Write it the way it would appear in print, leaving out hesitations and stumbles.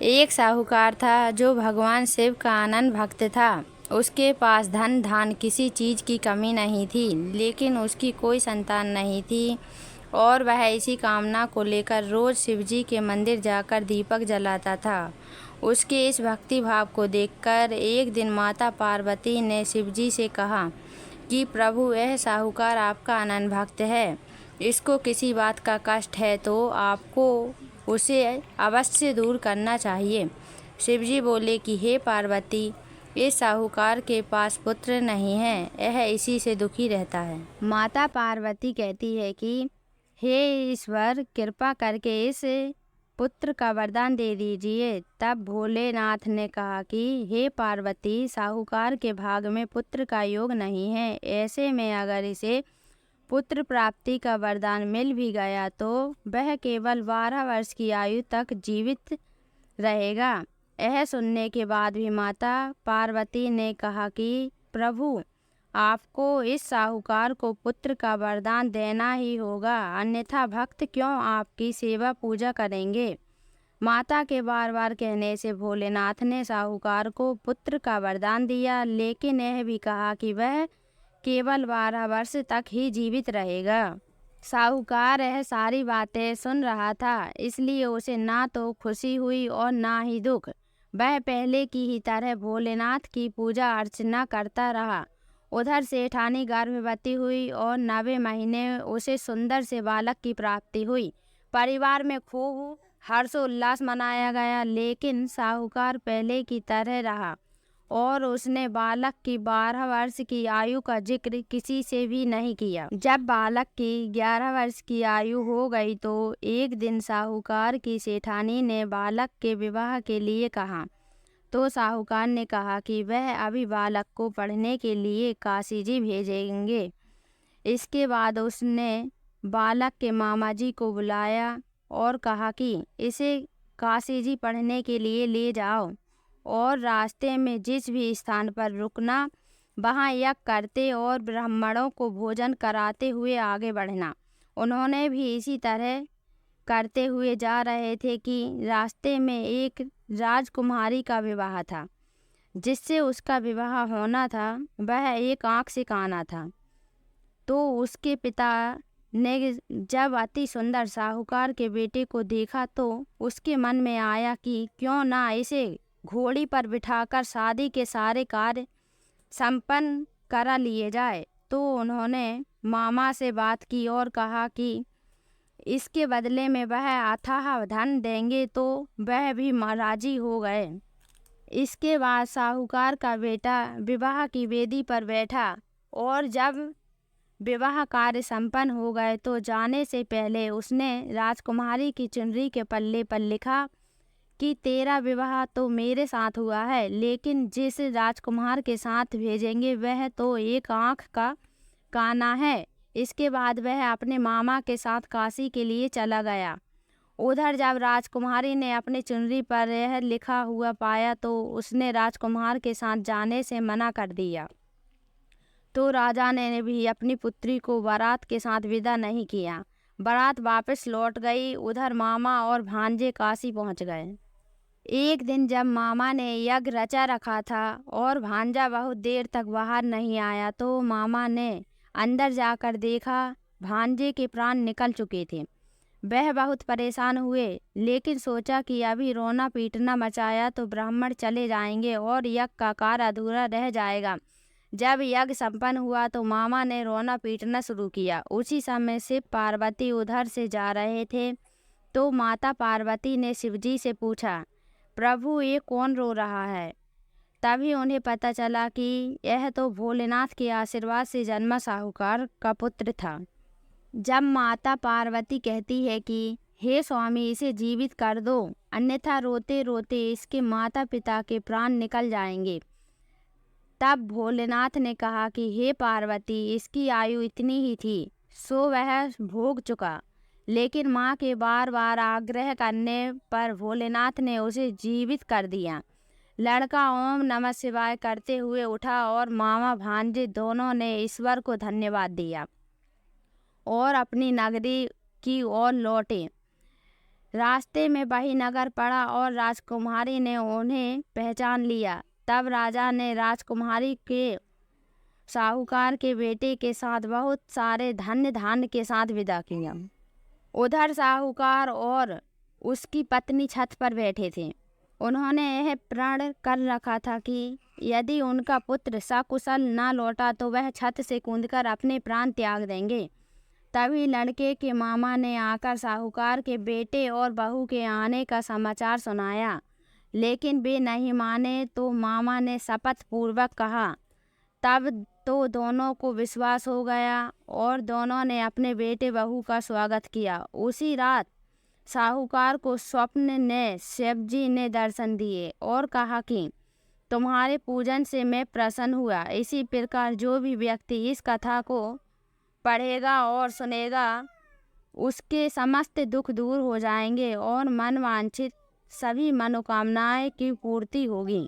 एक साहूकार था जो भगवान शिव का अनन्य भक्त था। उसके पास धन धान किसी चीज़ की कमी नहीं थी, लेकिन उसकी कोई संतान नहीं थी और वह इसी कामना को लेकर रोज़ शिवजी के मंदिर जाकर दीपक जलाता था। उसके इस भक्ति भाव को देखकर एक दिन माता पार्वती ने शिवजी से कहा कि प्रभु, यह साहूकार आपका अनन्य भक्त है। इसको किसी बात का कष्ट है तो आपको उसे अवश्य दूर करना चाहिए। शिवजी बोले कि हे पार्वती, इस साहूकार के पास पुत्र नहीं है, यह इसी से दुखी रहता है। माता पार्वती कहती है कि हे ईश्वर, कृपा करके इस पुत्र का वरदान दे दीजिए। तब भोलेनाथ ने कहा कि हे पार्वती, साहूकार के भाग में पुत्र का योग नहीं है। ऐसे में अगर इसे पुत्र प्राप्ति का वरदान मिल भी गया तो वह केवल 12 वर्ष की आयु तक जीवित रहेगा। यह सुनने के बाद भी माता पार्वती ने कहा कि प्रभु, आपको इस साहूकार को पुत्र का वरदान देना ही होगा, अन्यथा भक्त क्यों आपकी सेवा पूजा करेंगे। माता के बार बार कहने से भोलेनाथ ने साहूकार को पुत्र का वरदान दिया, लेकिन यह भी कहा कि वह केवल 12 वर्ष तक ही जीवित रहेगा। साहूकार यह सारी बातें सुन रहा था, इसलिए उसे ना तो खुशी हुई और ना ही दुख। वह पहले की ही तरह भोलेनाथ की पूजा अर्चना करता रहा। उधर सेठानी गर्भवती हुई और 9वें महीने उसे सुंदर से बालक की प्राप्ति हुई। परिवार में खूब हर्षोल्लास मनाया गया, लेकिन साहूकार पहले की तरह रहा और उसने बालक की 12 वर्ष की आयु का जिक्र किसी से भी नहीं किया। जब बालक की 11 वर्ष की आयु हो गई तो एक दिन साहूकार की सेठानी ने बालक के विवाह के लिए कहा। तो साहूकार ने कहा कि वह अभी बालक को पढ़ने के लिए काशी जी भेजेंगे। इसके बाद उसने बालक के मामा जी को बुलाया और कहा कि इसे काशी जी पढ़ने के लिए ले जाओ और रास्ते में जिस भी स्थान पर रुकना, वहाँ यज्ञ करते और ब्राह्मणों को भोजन कराते हुए आगे बढ़ना। उन्होंने भी इसी तरह करते हुए जा रहे थे कि रास्ते में एक राजकुमारी का विवाह था। जिससे उसका विवाह होना था वह एक आँख से काना था। तो उसके पिता ने जब अति सुंदर साहूकार के बेटे को देखा तो उसके मन में आया कि क्यों ना इसे घोड़ी पर बिठाकर शादी के सारे कार्य संपन्न करा लिए जाए। तो उन्होंने मामा से बात की और कहा कि इसके बदले में वह अथाह धन देंगे, तो वह भी राजी हो गए। इसके बाद साहूकार का बेटा विवाह की वेदी पर बैठा और जब विवाह कार्य संपन्न हो गए तो जाने से पहले उसने राजकुमारी की चुनरी के पल्ले पर लिखा कि तेरा विवाह तो मेरे साथ हुआ है, लेकिन जिस राजकुमार के साथ भेजेंगे वह तो एक आँख का काना है। इसके बाद वह अपने मामा के साथ काशी के लिए चला गया। उधर जब राजकुमारी ने अपनी चुनरी पर यह लिखा हुआ पाया तो उसने राजकुमार के साथ जाने से मना कर दिया। तो राजा ने भी अपनी पुत्री को बारात के साथ विदा नहीं किया। बारात वापस लौट गई। उधर मामा और भांजे काशी पहुंच गए। एक दिन जब मामा ने यज्ञ रचा रखा था और भांजा बहुत देर तक बाहर नहीं आया तो मामा ने अंदर जाकर देखा भांजे के प्राण निकल चुके थे। वह बहुत परेशान हुए, लेकिन सोचा कि अभी रोना पीटना मचाया तो ब्राह्मण चले जाएंगे और यज्ञ का कार्य अधूरा रह जाएगा। जब यज्ञ संपन्न हुआ तो मामा ने रोना पीटना शुरू किया। उसी समय शिव पार्वती उधर से जा रहे थे तो माता पार्वती ने शिवजी से पूछा, प्रभु, ये कौन रो रहा है। तभी उन्हें पता चला कि यह तो भोलेनाथ के आशीर्वाद से जन्मा साहूकार का पुत्र था। जब माता पार्वती कहती है कि हे स्वामी, इसे जीवित कर दो, अन्यथा रोते रोते इसके माता पिता के प्राण निकल जाएंगे। तब भोलेनाथ ने कहा कि हे पार्वती, इसकी आयु इतनी ही थी सो वह भोग चुका। लेकिन माँ के बार बार आग्रह करने पर भोलेनाथ ने उसे जीवित कर दिया। लड़का ओम नमः शिवाय करते हुए उठा और मामा भांजे दोनों ने ईश्वर को धन्यवाद दिया और अपनी नगरी की ओर लौटे। रास्ते में वही नगर पड़ा और राजकुमारी ने उन्हें पहचान लिया। तब राजा ने राजकुमारी के साहूकार के बेटे के साथ बहुत सारे धन्य धान्य के साथ विदा किया। उधर साहूकार और उसकी पत्नी छत पर बैठे थे। उन्होंने यह प्रण कर रखा था कि यदि उनका पुत्र सकुशल न लौटा तो वह छत से कूदकर अपने प्राण त्याग देंगे। तभी लड़के के मामा ने आकर साहूकार के बेटे और बहू के आने का समाचार सुनाया, लेकिन वे नहीं माने तो मामा ने शपथ पूर्वक कहा। तब तो दोनों को विश्वास हो गया और दोनों ने अपने बेटे बहू का स्वागत किया। उसी रात साहूकार को स्वप्न ने शिवजी ने दर्शन दिए और कहा कि तुम्हारे पूजन से मैं प्रसन्न हुआ। इसी प्रकार जो भी व्यक्ति इस कथा को पढ़ेगा और सुनेगा उसके समस्त दुख दूर हो जाएंगे और मन वांछित सभी मनोकामनाएं की पूर्ति होगी।